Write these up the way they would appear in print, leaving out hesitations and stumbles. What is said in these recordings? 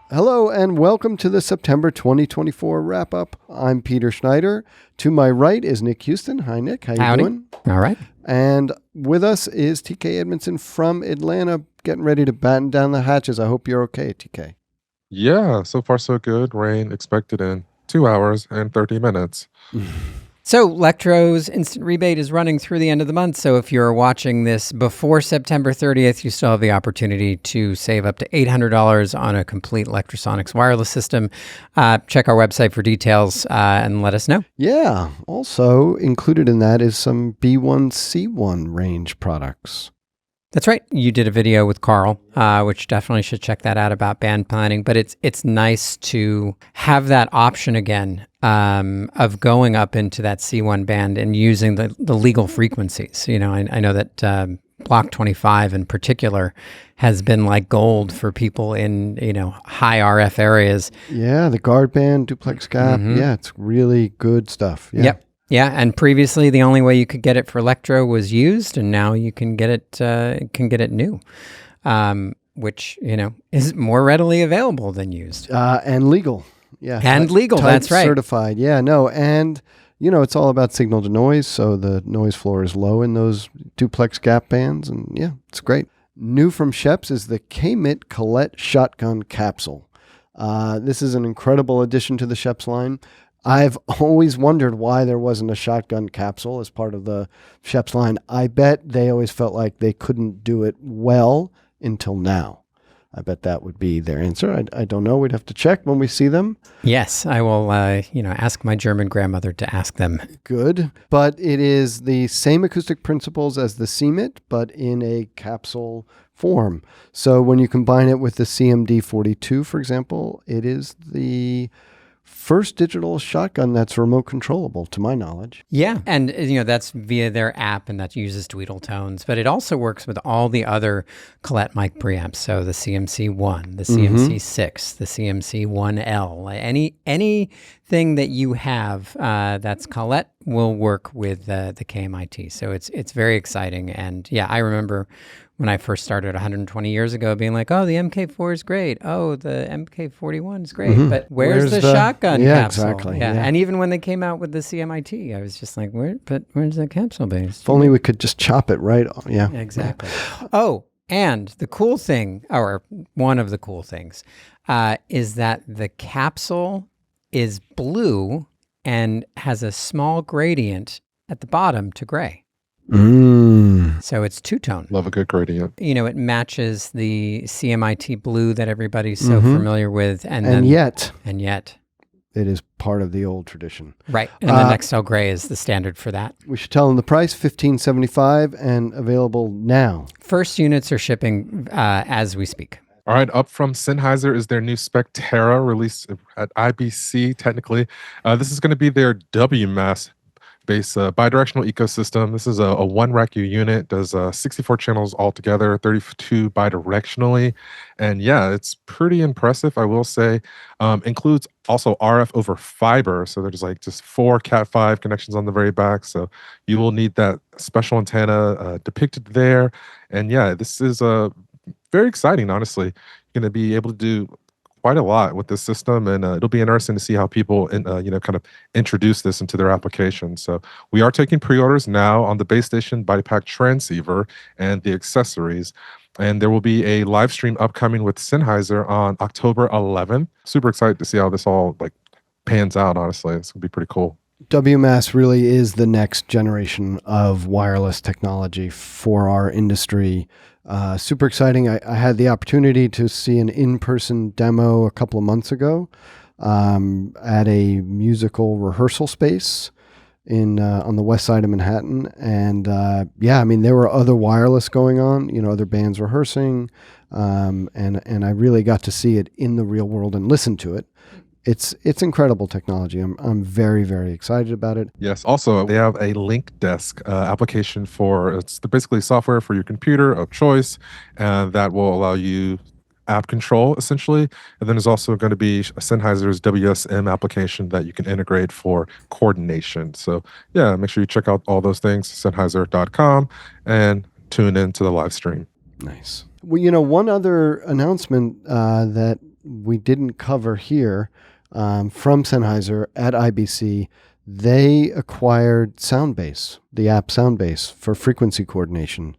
Hello and welcome to the September 2024 wrap-up. I'm Peter Schneider. To my right is Nick Houston. Hi, Nick. How you doing? All right. And with us is TK Edmondson from Atlanta, getting ready to batten down the hatches. I hope you're okay, TK. Yeah, so far so good. Rain expected in 2 hours and 30 minutes. So Lectro's instant rebate is running through the end of the month. So if you're watching this before September 30th, you still have the opportunity to save up to $800 on a complete Lectrosonics wireless system. Check our website for details and let us know. Yeah. Also included in that is some B1C1 range products. That's right. You did a video with Carl, which definitely should check that out about band planning. But it's nice to have that option again of going up into that C1 band and using the legal frequencies. You know, I know that Block 25 in particular has been like gold for people in, high RF areas. Yeah, the guard band, duplex gap. Mm-hmm. Yeah, it's really good stuff. Yeah. Yep. Yeah, and previously the only way you could get it for Lectro was used, and now you can get it new, which is more readily available than used and legal. Yeah, and legal. That's right. Certified. Yeah, no, and it's all about signal to noise, so the noise floor is low in those duplex gap bands, and yeah, it's great. New from Schoeps is the KMIT Colette shotgun capsule. This is an incredible addition to the Schoeps line. I've always wondered why there wasn't a shotgun capsule as part of the Schoeps line. I bet they always felt like they couldn't do it well until now. I bet that would be their answer. I don't know. We'd have to check when we see them. Yes, I will, ask my German grandmother to ask them. Good. But it is the same acoustic principles as the CMIT, but in a capsule form. So when you combine it with the CMD42, for example, it is the first digital shotgun that's remote controllable, to my knowledge. Yeah, and that's via their app, and that uses Tweedle tones. But it also works with all the other Colette mic preamps. So the CMC1, the CMC6, the CMC1L, anything that you have that's Colette will work with the KMIT. So it's very exciting. And yeah, I remember when I first started 120 years ago, being like, oh, the MK4 is great. Oh, the MK41 is great. Mm-hmm. But where's the shotgun capsule? Exactly. Yeah. And even when they came out with the CMIT, I was just like, where's that capsule based? If only we could just chop it right off. Yeah. Exactly. Oh, and the cool thing, or one of the cool things, is that the capsule is blue and has a small gradient at the bottom to gray. So it's two-tone. Love a good gradient. It matches the CMIT blue that everybody's so familiar with. And yet it is part of the old tradition. Right. And the Nextel Gray is the standard for that. We should tell them the price, $15.75, and available now. First units are shipping as we speak. All right, up from Sennheiser is their new Spectera, released at IBC, technically. This is going to be their WMAS base bidirectional ecosystem. This is a one RACU unit, does 64 channels altogether, 32 bidirectionally. And yeah, it's pretty impressive, I will say. Includes also RF over fiber. So there's like just 4 Cat5 connections on the very back. So you will need that special antenna depicted there. And yeah, this is very exciting, honestly. You're going to be able to do quite a lot with this system, and it'll be interesting to see how people kind of introduce this into their application. So we are taking pre-orders now on the base station BiPAC transceiver and the accessories, and there will be a live stream upcoming with Sennheiser on October 11th. Super excited to see how this all pans out. Honestly, it's gonna be pretty cool. WMAS really is the next generation of wireless technology for our industry. Super exciting. I had the opportunity to see an in-person demo a couple of months ago at a musical rehearsal space on the west side of Manhattan. And there were other wireless going on, other bands rehearsing. And I really got to see it in the real world and listen to it. It's incredible technology. I'm very, very excited about it. Yes. Also, they have a link desk application it's basically software for your computer of choice, and that will allow you app control essentially. And then there's also going to be Sennheiser's WSM application that you can integrate for coordination. So yeah, make sure you check out all those things, Sennheiser.com, and tune in to the live stream. Nice. Well, one other announcement that we didn't cover here from Sennheiser at IBC. They acquired Soundbase, the app Soundbase, for frequency coordination.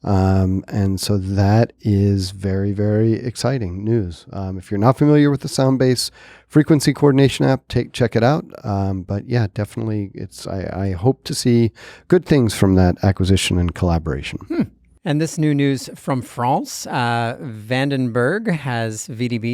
And so that is very, very exciting news. If you're not familiar with the Soundbase frequency coordination app, check it out. But yeah, definitely, I hope to see good things from that acquisition and collaboration. And this new news from France, VDB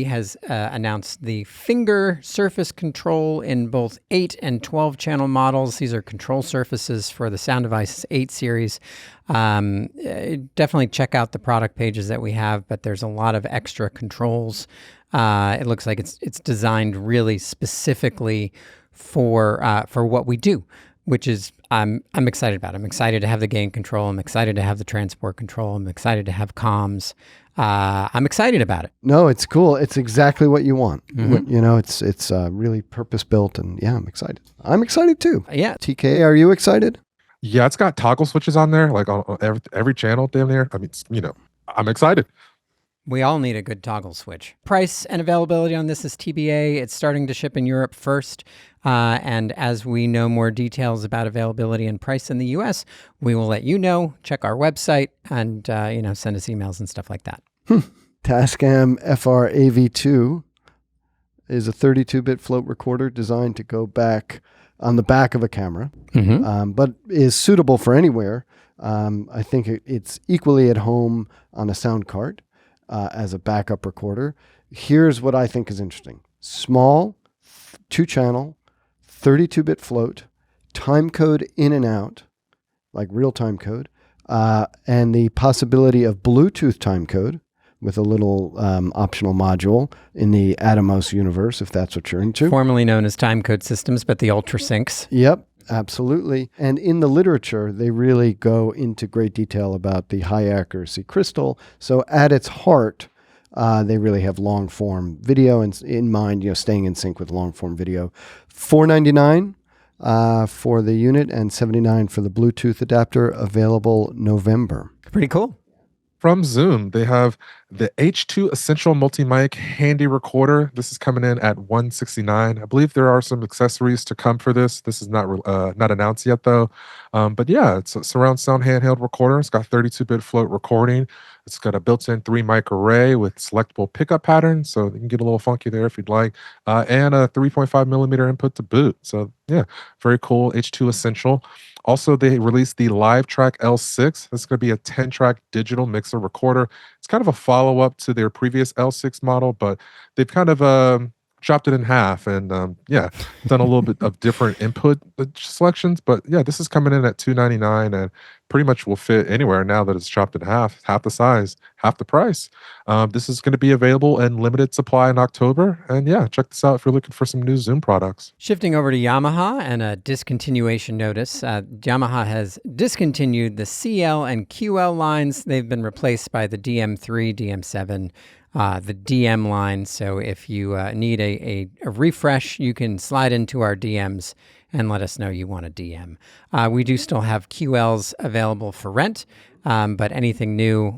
has announced the finger surface control in both 8 and 12 channel models. These are control surfaces for the Sound Devices 8 series. Definitely check out the product pages that we have, but there's a lot of extra controls. It looks like it's designed really specifically for what we do, which is I'm excited about. I'm excited to have the gain control. I'm excited to have the transport control. I'm excited to have comms. I'm excited about it. No, it's cool. It's exactly what you want. You know, it's really purpose built, and yeah, I'm excited. I'm excited too. Yeah. TK, are you excited? Yeah, it's got toggle switches on there, like on every channel damn near. I mean, I'm excited. We all need a good toggle switch. Price and availability on this is TBA. It's starting to ship in Europe first. And as we know more details about availability and price in the US, we will let you know. Check our website and, send us emails and stuff like that. Tascam FR-AV2 is a 32-bit float recorder designed to go back on the back of a camera, but is suitable for anywhere. I think it's equally at home on a sound card. As a backup recorder. Here's what I think is interesting. Small, 2-channel, 32-bit float, time code in and out, like real time code, and the possibility of Bluetooth time code with a little optional module in the Atomos universe, if that's what you're into. Formerly known as timecode systems, but the ultrasyncs. Yep. Absolutely. And in the literature, they really go into great detail about the high accuracy crystal. So at its heart, they really have long form video in mind, staying in sync with long form video. $499 for the unit and $79 for the Bluetooth adapter, available November. Pretty cool. From Zoom, they have the H2 Essential Multi-Mic Handy Recorder. This is coming in at $169. I believe there are some accessories to come for this. This is not announced yet, though. But yeah, it's a surround sound handheld recorder. It's got 32-bit float recording. It's got a built-in 3-mic array with selectable pickup patterns, so you can get a little funky there if you'd like, and a 3.5 millimeter input to boot. So yeah, very cool. H2 Essential. Also, they released the Live Track L6. This is going to be a 10-track digital mixer recorder. It's kind of a follow-up to their previous L6 model, but they've kind of chopped it in half and done a little bit of different input selections. But yeah, this is coming in at $299 and pretty much will fit anywhere now that it's chopped in half the size, half the price. This is going to be available in limited supply in October. And yeah, check this out if you're looking for some new Zoom products. Shifting over to Yamaha and a discontinuation notice. Yamaha has discontinued the CL and QL lines. They've been replaced by the DM3, DM7, the DM line. So if you need a refresh, you can slide into our DMs and let us know you want a DM. We do still have QLs available for rent, but anything new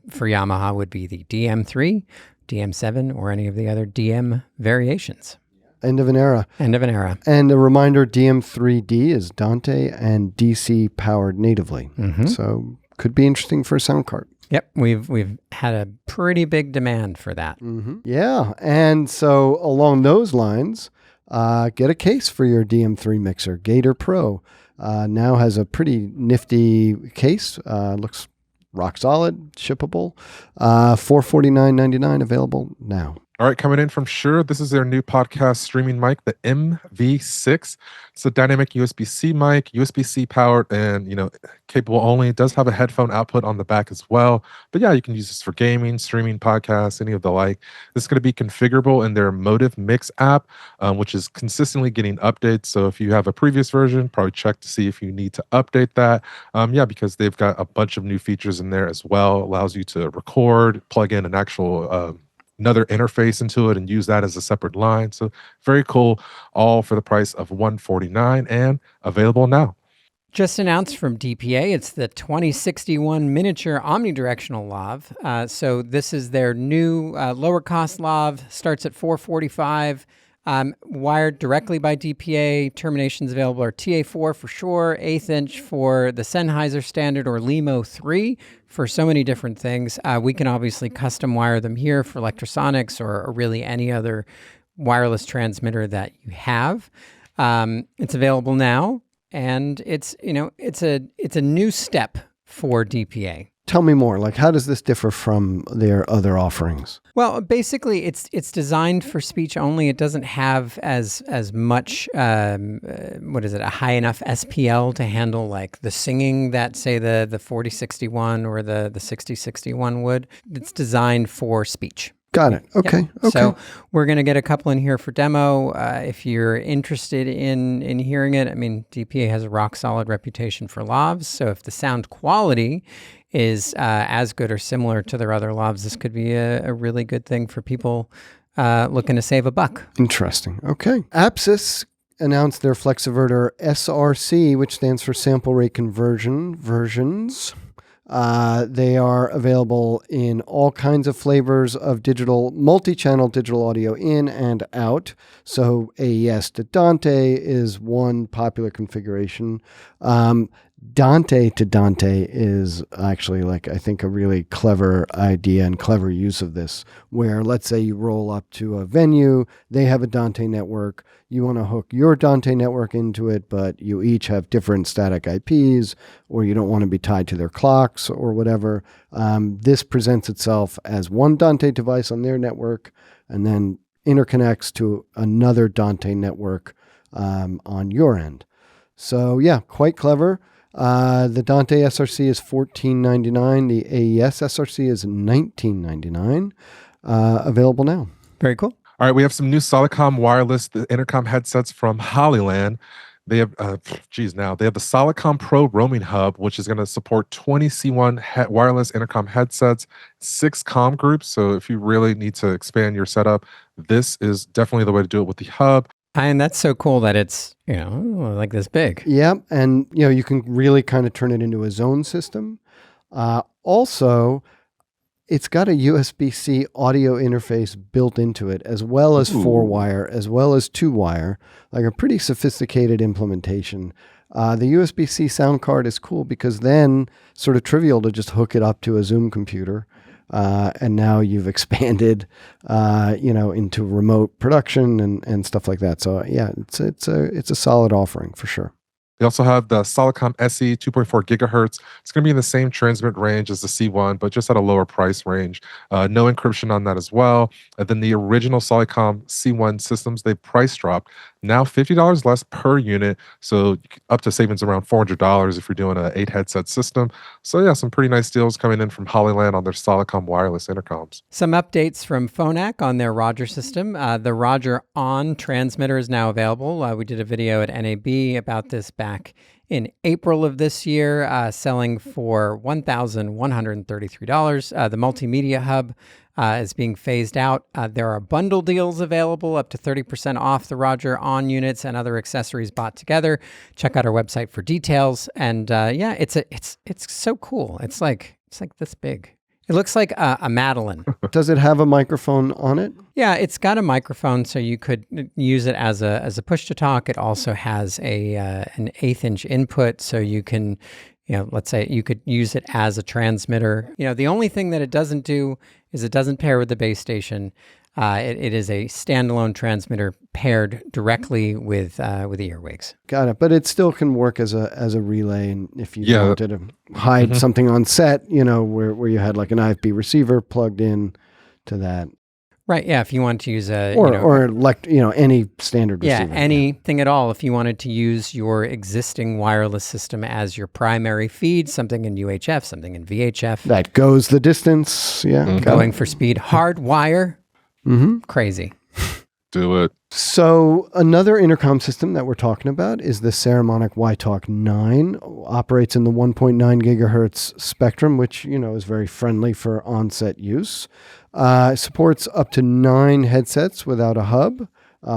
for Yamaha would be the DM3, DM7, or any of the other DM variations. End of an era. End of an era. And a reminder, DM3D is Dante and DC powered natively. So could be interesting for a sound card. Yep, we've had a pretty big demand for that. Yeah, and so along those lines, get a case for your DM3 mixer. Gator Pro now has a pretty nifty case. Looks rock solid, shippable. $449.99 available now. All right, coming in from Shure, this is their new podcast streaming mic, the MV6. It's a dynamic USB-C mic, USB-C powered, and capable only. It does have a headphone output on the back as well. But yeah, you can use this for gaming, streaming, podcasts, any of the like. This is going to be configurable in their Motive Mix app, which is consistently getting updates. So if you have a previous version, probably check to see if you need to update that. Because they've got a bunch of new features in there as well. Allows you to record, plug in an actual another interface into it and use that as a separate line. So very cool, all for the price of $149 and available now. Just announced from DPA, it's the 2061 miniature omnidirectional lav. So this is their new lower cost lav, starts at $445, wired directly by DPA. Terminations available are TA4 for Shure, 1/8 inch for the Sennheiser standard, or Limo 3 for so many different things. We can obviously custom wire them here for Lectrosonics or really any other wireless transmitter that you have. It's available now. And it's a new step for DPA. Tell me more. Like, how does this differ from their other offerings? Well, basically, it's designed for speech only. It doesn't have as much a high enough SPL to handle like the singing that, say, the 4061 or the 6061 would. It's designed for speech. Got it. Okay. Yep. Okay. So we're going to get a couple in here for demo. If you're interested in hearing it, I mean, DPA has a rock solid reputation for lavs. So if the sound quality is as good or similar to their other lavs, this could be a really good thing for people looking to save a buck. Interesting. Okay. Appsys announced their Flexiverter SRC, which stands for sample rate conversion versions. They are available in all kinds of flavors of multi-channel digital audio in and out. So AES to Dante is one popular configuration. Dante to Dante is actually, like, I think, a really clever idea and clever use of this, where let's say you roll up to a venue, they have a Dante network, you want to hook your Dante network into it, but you each have different static IPs, or you don't want to be tied to their clocks or whatever. This presents itself as one Dante device on their network and then interconnects to another Dante network on your end. So yeah, quite clever. The Dante SRC is $14.99. The AES SRC is $19.99. Available now. Very cool. All right, we have some new Solidcom wireless intercom headsets from Hollyland. They have, they have the Solidcom Pro roaming hub, which is going to support 20 C1 wireless intercom headsets, 6 comm groups. So if you really need to expand your setup, this is definitely the way to do it with the hub. And that's so cool that it's, like this big. Yep. And, you can really kind of turn it into a zone system. Also, it's got a USB-C audio interface built into it, as well as 4-wire, as well as 2-wire, like a pretty sophisticated implementation. The USB-C sound card is cool because then sort of trivial to just hook it up to a Zoom computer. And now you've expanded, into remote production and stuff like that. So yeah, it's a solid offering for sure. They also have the Solidcom SE 2.4 gigahertz. It's going to be in the same transmit range as the C1, but just at a lower price range. No encryption on that as well. And then the original Solidcom C1 systems, they price dropped. Now $50 less per unit, so up to savings around $400 if you're doing an 8 headset system. So yeah, some pretty nice deals coming in from Hollyland on their Solidcom wireless intercoms. Some updates from Phonak on their Roger system. The Roger On transmitter is now available. We did a video at NAB about this back in April of this year, selling for $1,133. The multimedia hub is being phased out. There are bundle deals available, up to 30% off the Roger On units and other accessories bought together. Check out our website for details. And yeah, it's so cool. It's like this big. It looks like a Madeline. Does it have a microphone on it? Yeah, it's got a microphone, so you could use it as a push to talk. It also has an 1/8 inch input, so you can, let's say you could use it as a transmitter. The only thing that it doesn't do is it doesn't pair with the base station. It is a standalone transmitter paired directly with the earwigs. Got it. But it still can work as a relay, and if you wanted to hide something on set, where you had like an IFB receiver plugged in to that. Right. Yeah. If you want to use any standard receiver. Yeah, anything at all. If you wanted to use your existing wireless system as your primary feed, something in UHF, something in VHF. That goes the distance. Yeah. Going for speed. Hardwire. Crazy. Do it. So another intercom system that we're talking about is the Saramonic WiTalk9. Operates in the 1.9 gigahertz spectrum, which, is very friendly for on-set use. Supports up to 9 headsets without a hub.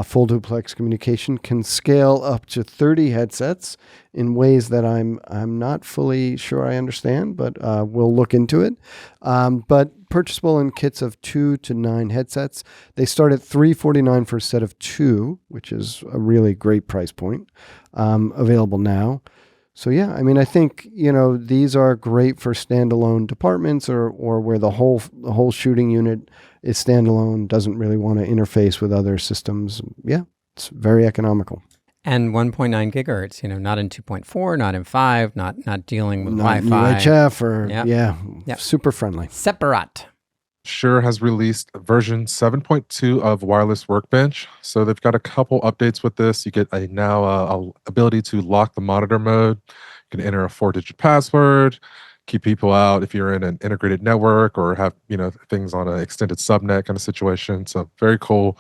full duplex communication, can scale up to 30 headsets in ways that I'm not fully sure I understand, but we'll look into it. But purchasable in kits of 2 to 9 headsets. They start at $349 for a set of 2, which is a really great price point. Available now. So yeah, I mean, I think, these are great for standalone departments or where the whole shooting unit is standalone, doesn't really want to interface with other systems. Yeah, it's very economical. And 1.9 gigahertz, not in 2.4, not in 5, not dealing with Not Wi-Fi. UHF or, super friendly. Separate. Shure has released version 7.2 of Wireless Workbench. So they've got a couple updates with this. You get a ability to lock the monitor mode. You can enter a 4-digit password, keep people out if you're in an integrated network or have, things on an extended subnet kind of situation. So very cool.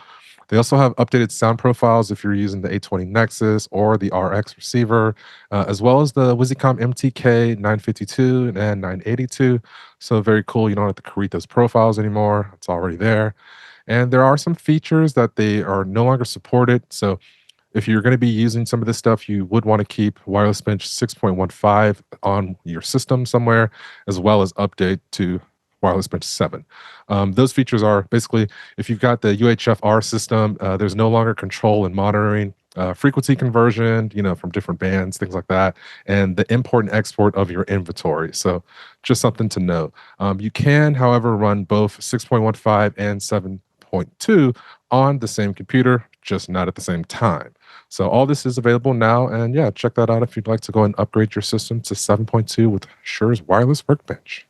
They also have updated sound profiles if you're using the 820 Nexus or the RX receiver, as well as the Wizicom MTK 952 and 982. So very cool. You don't have to create those profiles anymore. It's already there. And there are some features that they are no longer supported. So if you're going to be using some of this stuff, you would want to keep Wireless Bench 6.15 on your system somewhere, as well as update to Wireless Bench 7. Those features are basically, if you've got the UHF-R system, there's no longer control and monitoring, frequency conversion, from different bands, things like that, and the import and export of your inventory. So just something to know. You can, however, run both 6.15 and 7.2 on the same computer, just not at the same time. So all this is available now, and yeah, check that out if you'd like to go and upgrade your system to 7.2 with Shure's Wireless Workbench.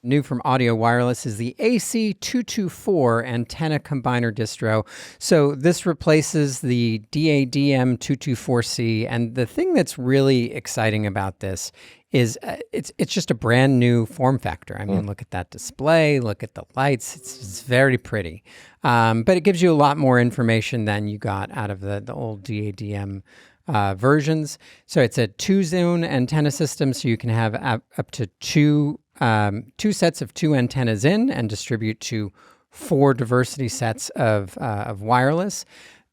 New from Audio Wireless is the AC224 antenna combiner distro. So this replaces the DADM224C, and the thing that's really exciting about this is it's just a brand new form factor. I mean, look at that display, look at the lights. It's very pretty, but it gives you a lot more information than you got out of the old DADM versions. So it's a 2-zone antenna system, so you can have up to two sets of 2 antennas in and distribute to 4 diversity sets of wireless.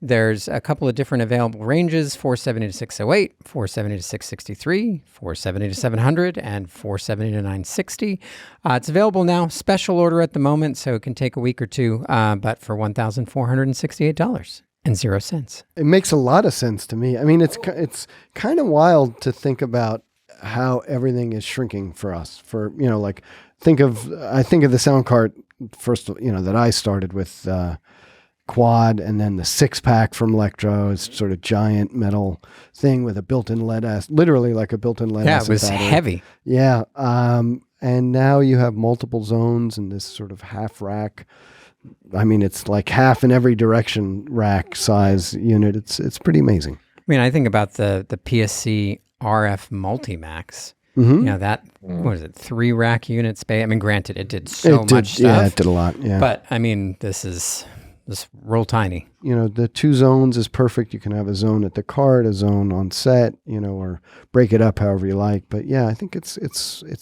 There's a couple of different available ranges: 470 to 608, 470 to 663, 470 to 700, and 470 to 960. It's available now, special order at the moment, so it can take a week or two, but for $1,468.00. It makes a lot of sense to me. I mean, it's kind of wild to think about how everything is shrinking for us. I think of the sound cart first, that I started with quad, and then the 6-pack from Lectro. It's sort of giant metal thing with a built-in lead acid, literally like a built-in lead acid. Yeah, it was battery. heavy. Yeah. And now you have multiple zones and this sort of half rack. I mean, it's like half in every direction rack size unit. It's pretty amazing. I mean, I think about the PSC RF Multimax. What is it, 3 rack unit space? I mean, granted, it did much stuff. Yeah, it did a lot. Yeah. But I mean, this is real tiny. The 2 zones is perfect. You can have a zone at the cart, a zone on set, or break it up however you like. But yeah, I think it's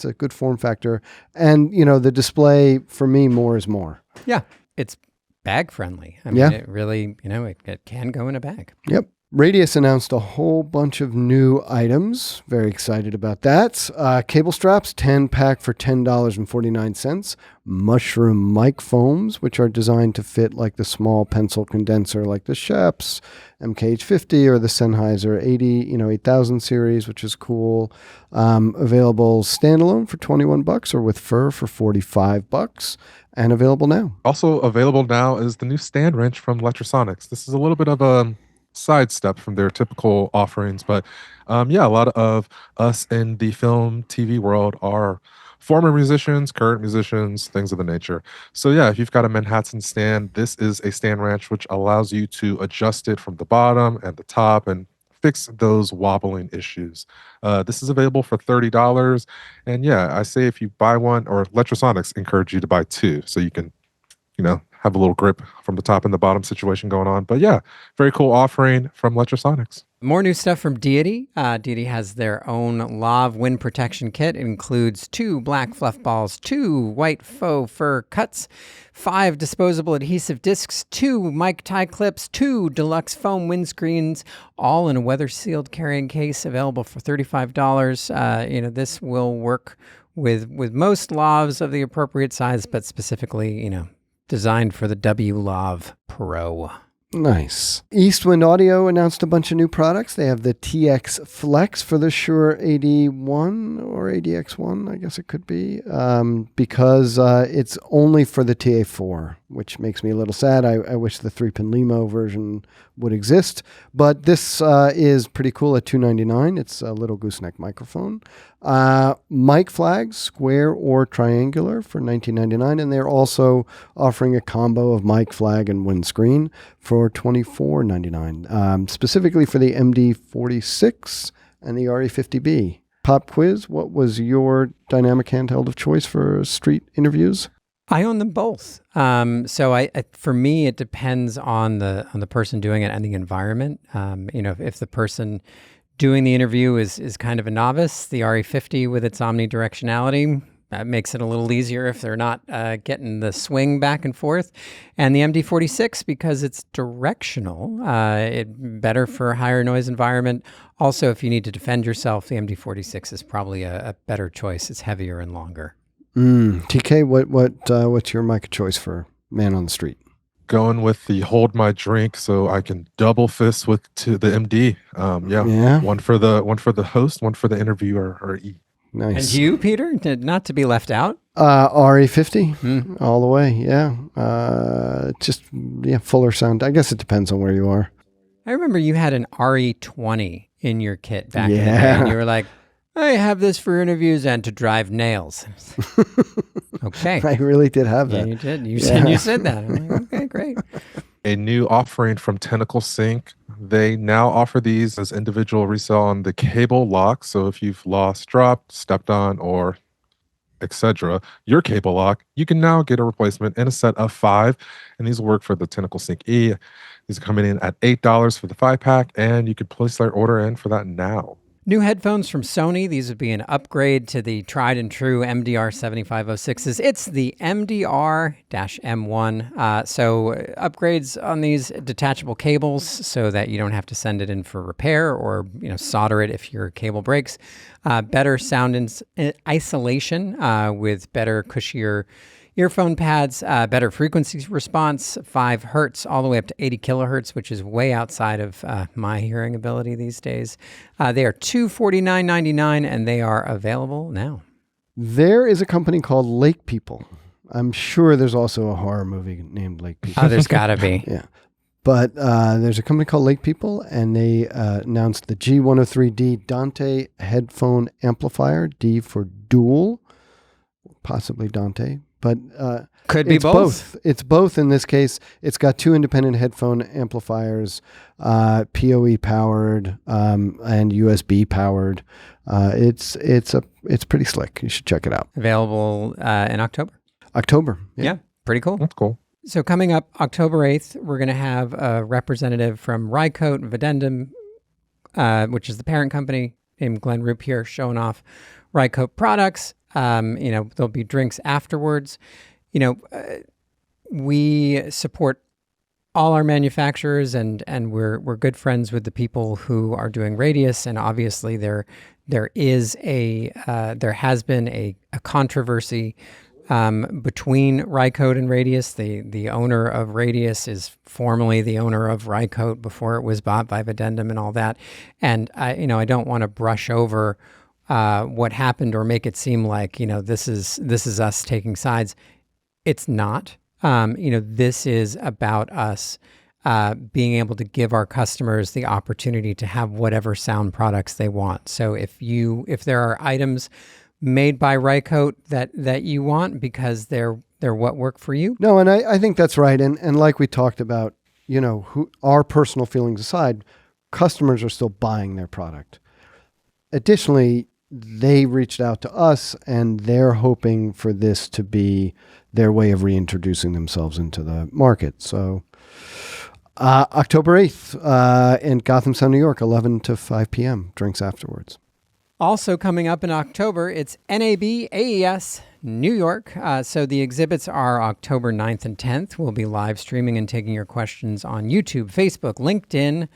a good form factor. And, the display, for me, more is more. Yeah, it's bag friendly. I mean, it really, it can go in a bag. Yep. Radius announced a whole bunch of new items. Very excited about that. Cable straps, 10-pack for $10.49. Mushroom mic foams, which are designed to fit like the small pencil condenser like the Schoeps MKH50 or the Sennheiser 8000 series, which is cool. Available standalone for $21 or with fur for $45. And available now. Also available now is the new StandWrench from Lectrosonics. This is a little bit of a sidestep from their typical offerings, but a lot of us in the film TV world are former musicians, current musicians, things of the nature. So yeah, if you've got a Manhattan stand, this is a StandWrench which allows you to adjust it from the bottom and the top and fix those wobbling issues. This is available for $30, and yeah, I say if you buy one, or Lectrosonics encourage you to buy 2, so you can have a little grip from the top and the bottom situation going on. But yeah, very cool offering from Lectrosonics. More new stuff from Deity. Deity has their own Lav wind protection kit. It includes 2 black fluff balls, 2 white faux fur cuts, 5 disposable adhesive discs, 2 mic tie clips, 2 deluxe foam windscreens, all in a weather-sealed carrying case, available for $35. This will work with most Lavs of the appropriate size, but specifically, designed for the W-Lav Pro. Nice. Eastwind Audio announced a bunch of new products. They have the TX Flex for the Shure AD1 or ADX1, I guess it could be, because it's only for the TA4, which makes me a little sad. I wish the 3-pin Limo version would exist, but this is pretty cool at $299. It's a little gooseneck microphone. Mic flags, square or triangular, for $19.99, and they're also offering a combo of mic flag and windscreen for $24.99, specifically for the MD46 and the RE50B. Pop quiz, what was your dynamic handheld of choice for street interviews? I own them both. So for me, it depends on the person doing it and the environment. If the person doing the interview is kind of a novice, the RE50 with its omnidirectionality, that makes it a little easier if they're not getting the swing back and forth. And the MD46, because it's directional, better for a higher noise environment. Also, if you need to defend yourself, the MD46 is probably a better choice. It's heavier and longer. TK, what's your mic choice for man on the street? Going with the hold my drink so I can double fist to the MD. Yeah. One for the host, one for the interviewer or E. Nice. And you, Peter, not to be left out? RE50 all the way. Yeah. Fuller sound. I guess it depends on where you are. I remember you had an RE20 in your kit back in the day, and you were like, I have this for interviews and to drive nails. Okay. I really did have that. Yeah, you did. You said that. I'm like, okay, great. A new offering from Tentacle Sync. They now offer these as individual resale on the cable lock. So if you've lost, dropped, stepped on, or etc., your cable lock, you can now get a replacement in a set of 5. And these will work for the Tentacle Sync E. These are coming in at $8 for the 5-pack, and you can place their order in for that now. New headphones from Sony. These would be an upgrade to the tried and true MDR-7506s. It's the MDR-M1. So upgrades on these detachable cables so that you don't have to send it in for repair or solder it if your cable breaks. Better sound isolation with better, cushier earphone pads, better frequency response, 5 hertz all the way up to 80 kilohertz, which is way outside of my hearing ability these days. They are $249.99, and they are available now. There is a company called Lake People. I'm sure there's also a horror movie named Lake People. Oh, there's got to be. Yeah. But there's a company called Lake People, and they announced the G103D Dante headphone amplifier, D for dual, possibly Dante. But could be both. It's both in this case. It's got 2 independent headphone amplifiers, PoE powered and USB powered. It's pretty slick. You should check it out. Available in October. October. Yeah, pretty cool. That's cool. So coming up October 8th, we're going to have a representative from Rycote and Videndum, which is the parent company, named Glenn Roop here, showing off Rycote products. There'll be drinks afterwards. We support all our manufacturers, and we're good friends with the people who are doing Radius. And obviously, there has been a controversy between Rycote and Radius. The owner of Radius is formerly the owner of Rycote before it was bought by Videndum and all that. And I don't want to brush over what happened or make it seem like, this is us taking sides. It's not. This is about us being able to give our customers the opportunity to have whatever sound products they want. So if there are items made by Rycote that you want because they're what work for you. No, and I think that's right. And like we talked about, our personal feelings aside, customers are still buying their product. Additionally, they reached out to us and they're hoping for this to be their way of reintroducing themselves into the market. So October 8th in Gotham Sound, New York, 11 to 5 p.m. Drinks afterwards. Also coming up in October, it's NAB AES New York. So the exhibits are October 9th and 10th. We'll be live streaming and taking your questions on YouTube, Facebook, LinkedIn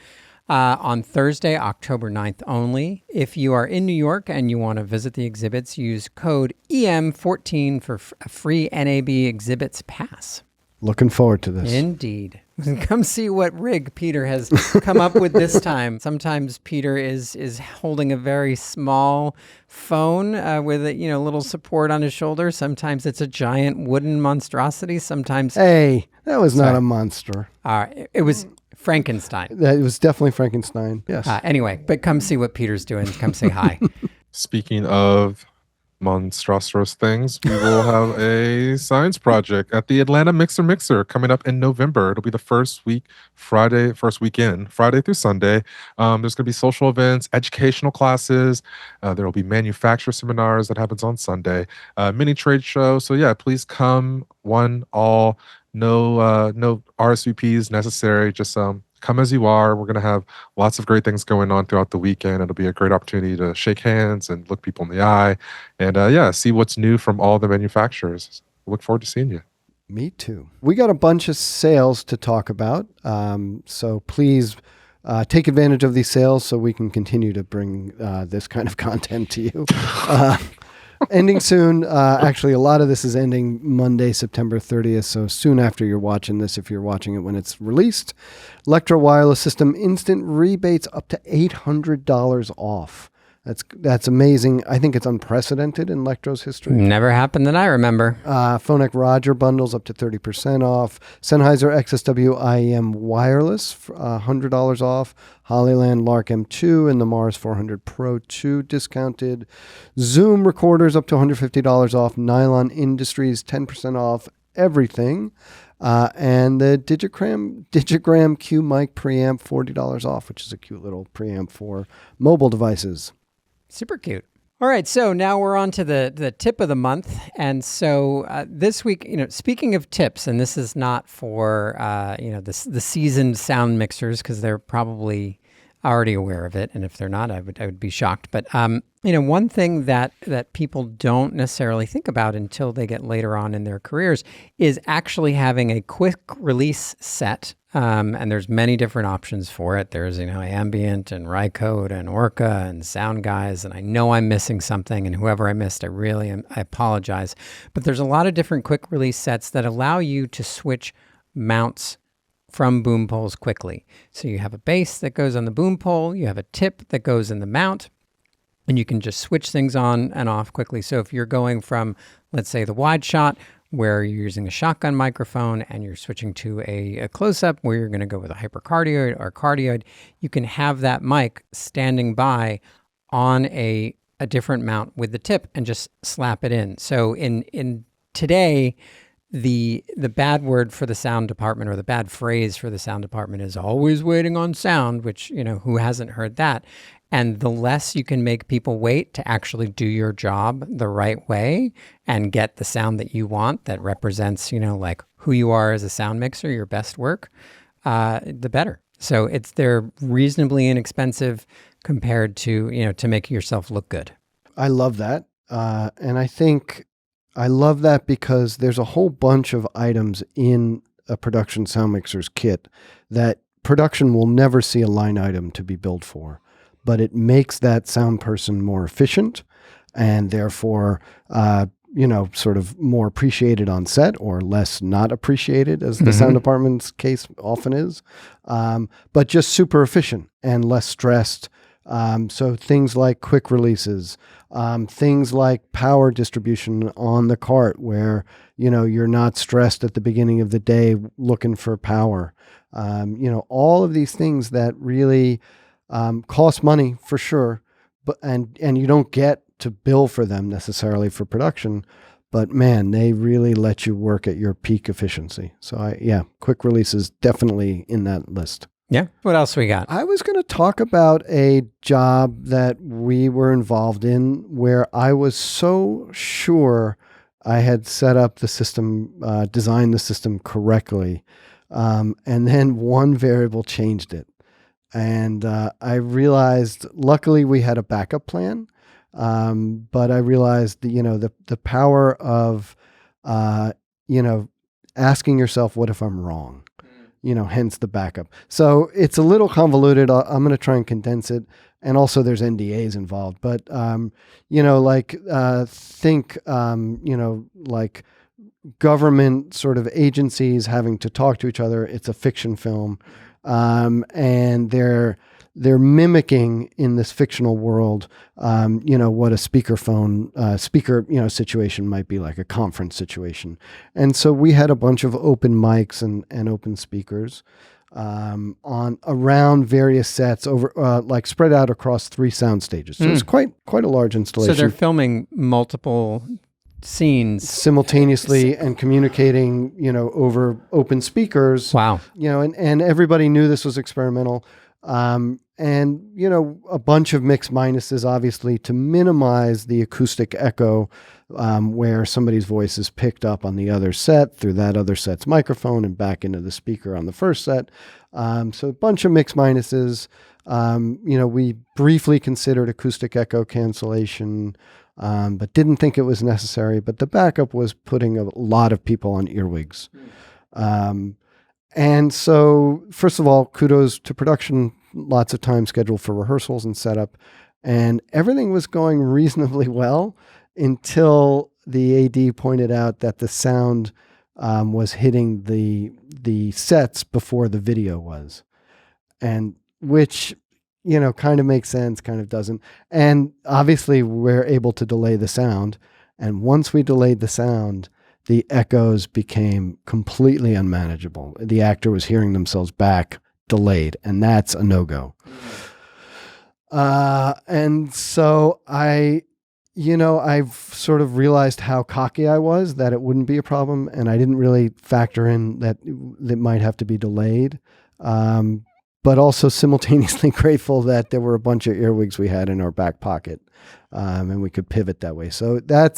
on Thursday, October 9th only. If you are in New York and you want to visit the exhibits, use code EM14 for a free NAB Exhibits Pass. Looking forward to this. Indeed. Come see what rig Peter has come up with this time. Sometimes Peter is holding a very small phone with a little support on his shoulder. Sometimes it's a giant wooden monstrosity. Sometimes Hey, that was not a monster. It was Frankenstein. It was definitely Frankenstein. Yes. Anyway, but come see what Peter's doing. Come say hi. Speaking of monstrous things, we will have a science project at the Atlanta Mixer coming up in November. It'll be the first weekend, Friday through Sunday. There's going to be social events, educational classes. There will be manufacturer seminars that happens on Sunday, mini trade show. So yeah, please come, one, all. No RSVPs necessary. Just come as you are. We're going to have lots of great things going on throughout the weekend. It'll be a great opportunity to shake hands and look people in the eye and see what's new from all the manufacturers. Look forward to seeing you. Me too. We got a bunch of sales to talk about. So please take advantage of these sales so we can continue to bring this kind of content to you. Ending soon. Actually, a lot of this is ending Monday, September 30th. So soon after you're watching this, if you're watching it when it's released, Electro Wireless System instant rebates up to $800 off. That's amazing. I think it's unprecedented in Electro's history. Never happened that I remember. Phonak Roger bundles up to 30% off. Sennheiser XSW IEM wireless, $100 off. Hollyland Lark M2 and the Mars 400 Pro 2 discounted. Zoom recorders up to $150 off. Nylon Industries 10% off everything. And the Digigram Q mic preamp $40 off, which is a cute little preamp for mobile devices. Super cute. All right, so now we're on to the tip of the month. And so this week, speaking of tips, and this is not for, the seasoned sound mixers, because they're probably already aware of it. And if they're not, I would be shocked. But, one thing that people don't necessarily think about until they get later on in their careers is actually having a quick release set. And there's many different options for it. There's, Ambient and Rycote and Orca and Sound Guys. And I know I'm missing something, and whoever I missed, I apologize. But there's a lot of different quick release sets that allow you to switch mounts from boom poles quickly. So you have a base that goes on the boom pole, you have a tip that goes in the mount, and you can just switch things on and off quickly. So if you're going from, let's say, the wide shot, where you're using a shotgun microphone, and you're switching to a close-up where you're going to go with a hypercardioid or cardioid, you can have that mic standing by on a different mount with the tip and just slap it in. So in today, the bad word for the sound department, or the bad phrase for the sound department, is always waiting on sound, which, who hasn't heard that? And the less you can make people wait to actually do your job the right way and get the sound that you want, that represents, like who you are as a sound mixer, your best work, the better. So they're reasonably inexpensive compared to, to make yourself look good. I love that. And I think I love that because there's a whole bunch of items in a production sound mixer's kit that production will never see a line item to be billed for. But it makes that sound person more efficient and therefore, sort of more appreciated on set, or less not appreciated, as the sound department's case often is, but just super efficient and less stressed. So things like quick releases, things like power distribution on the cart, where, you're not stressed at the beginning of the day looking for power. All of these things that really cost money for sure, but and you don't get to bill for them necessarily for production, but man, they really let you work at your peak efficiency. So quick releases definitely in that list. Yeah. What else we got? I was going to talk about a job that we were involved in where I was so sure I had set up the system, designed the system correctly, and then one variable changed it. And I realized, luckily we had a backup plan, but I realized that, the power of, asking yourself, what if I'm wrong? Hence the backup. So it's a little convoluted. I'm going to try and condense it. And also there's NDAs involved, but, think, like government sort of agencies having to talk to each other. It's a fiction film. And they're mimicking in this fictional world, what a speaker situation might be like, a conference situation. And so we had a bunch of open mics and open speakers, on around various sets over, like spread out across 3 sound stages. So it's quite a large installation. So they're filming multiple scenes simultaneously and communicating, over open speakers. Wow. And everybody knew this was experimental. And, a bunch of mix minuses, obviously, to minimize the acoustic echo, where somebody's voice is picked up on the other set through that other set's microphone and back into the speaker on the first set. So a bunch of mix minuses. We briefly considered acoustic echo cancellation, but didn't think it was necessary. But the backup was putting a lot of people on earwigs. And so, first of all, kudos to production, lots of time scheduled for rehearsals and setup. And everything was going reasonably well until the AD pointed out that the sound was hitting the sets before the video was. And which, kind of makes sense, kind of doesn't. And obviously we're able to delay the sound. And once we delayed the sound, the echoes became completely unmanageable. The actor was hearing themselves back delayed, and that's a no-go. And so I've sort of realized how cocky I was, that it wouldn't be a problem, and I didn't really factor in that it might have to be delayed. But also simultaneously grateful that there were a bunch of earwigs we had in our back pocket, and we could pivot that way. So I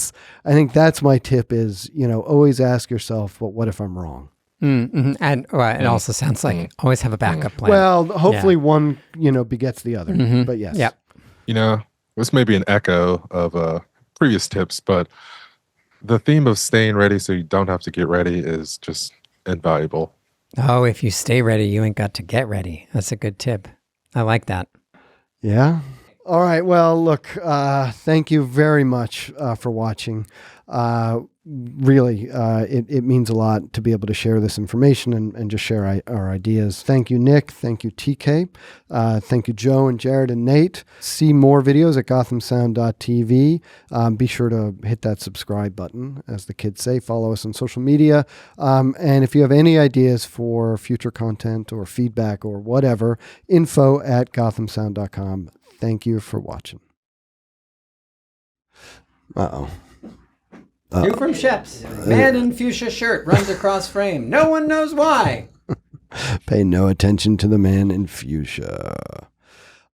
think that's my tip is, always ask yourself, well, what if I'm wrong? Mm-hmm. And it also sounds like always have a backup plan. Well, hopefully one, begets the other, but yes. Yep. This may be an echo of previous tips, but the theme of staying ready so you don't have to get ready is just invaluable. Oh, if you stay ready, you ain't got to get ready. That's a good tip. I like that. Yeah. All right. Well, look, thank you very much for watching. Really, it means a lot to be able to share this information and just share our ideas. Thank you, Nick. Thank you, TK. Thank you, Joe and Jared and Nate. See more videos at gothamsound.tv. Be sure to hit that subscribe button, as the kids say. Follow us on social media. And if you have any ideas for future content or feedback or whatever, info@gothamsound.com. Thank you for watching. Uh-oh. New from Schoeps. Man in fuchsia shirt runs across frame. No one knows why. Pay no attention to the man in fuchsia.